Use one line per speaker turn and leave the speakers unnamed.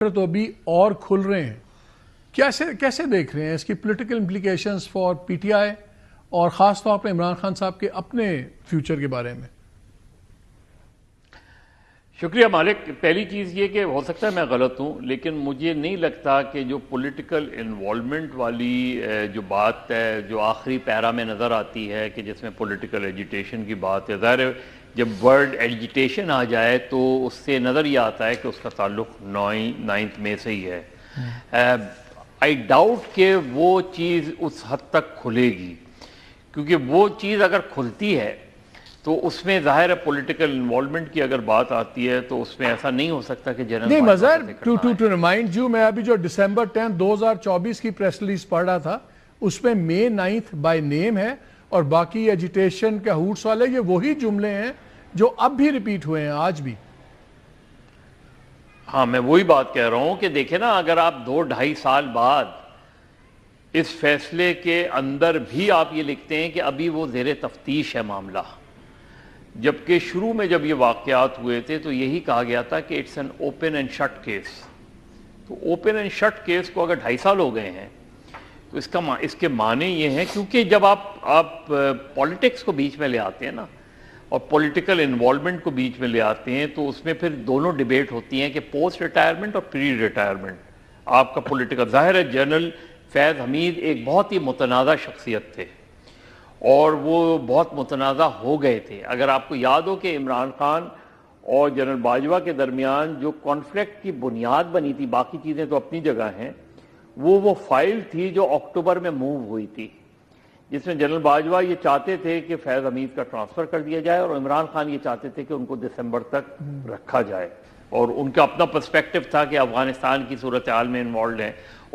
تو ابھی اور کھل رہے ہیں. کیسے دیکھ رہے ہیں اس کی political implications for P T I اور خاص طور پہ عمران خان صاحب کے اپنے فیوچر کے بارے میں؟
شکریہ مالک. پہلی چیز یہ کہ ہو سکتا ہے میں غلط ہوں، لیکن مجھے نہیں لگتا کہ جو پولیٹیکل انوالومنٹ والی جو بات ہے جو آخری پیرا میں نظر آتی ہے کہ جس میں پولیٹیکل ایجیٹیشن کی بات ہے، ظاہر ہے جب ورڈ ایجیٹیشن آ جائے تو اس سے نظر یہ آتا ہے کہ اس کا تعلق 9 مئی سے ہی ہے. آئی ڈاؤٹ کہ وہ چیز اس حد تک کھلے گی، کیونکہ وہ چیز اگر کھلتی ہے تو اس میں ظاہر ہے پولیٹیکل انوالومنٹ کی اگر بات آتی ہے تو اس میں ایسا نہیں ہو سکتا کہ جنرل
نہیں مظہر ٹو ریمائنڈ یو، میں ابھی جو December 10, 2024 کی پریس ریلیز پڑھ رہا تھا اس میں May 9 بائی نیم ہے، اور باقی ایجیٹیشن کا ہوٹس والے یہ وہی جملے ہیں جو اب بھی ریپیٹ ہوئے ہیں آج بھی.
ہاں میں وہی بات کہہ رہا ہوں کہ دیکھیں نا، اگر آپ 2-2.5 سال بعد اس فیصلے کے اندر بھی آپ یہ لکھتے ہیں کہ ابھی وہ زیر تفتیش ہے معاملہ، جبکہ شروع میں جب یہ واقعات ہوئے تھے تو یہی کہا گیا تھا کہ it's an open and shut case. تو اوپن اینڈ شٹ کیس کو اگر 2.5 سال ہو گئے ہیں تو اس کے معنی یہ ہیں، کیونکہ جب آپ پولیٹکس کو بیچ میں لے آتے ہیں نا اور پولیٹیکل انوالومنٹ کو بیچ میں لے آتے ہیں تو اس میں پھر دونوں ڈیبیٹ ہوتی ہیں کہ پوسٹ ریٹائرمنٹ اور پری ریٹائرمنٹ آپ کا پولیٹیکل. ظاہر ہے جنرل فیض حمید ایک بہت ہی متنازع شخصیت تھے اور وہ بہت متنازع ہو گئے تھے. اگر آپ کو یاد ہو کہ عمران خان اور جنرل باجوہ کے درمیان جو کانفلکٹ کی بنیاد بنی تھی، باقی چیزیں تو اپنی جگہ ہیں، وہ فائل تھی جو اکتوبر میں موو ہوئی تھی، جس میں جنرل باجوہ یہ چاہتے تھے کہ فیض حمید کا ٹرانسفر کر دیا جائے اور عمران خان یہ چاہتے تھے کہ ان کو دسمبر تک رکھا جائے، اور ان کا اپنا پرسپیکٹو تھا کہ افغانستان کی صورتحال میں انوالوڈ ہیں.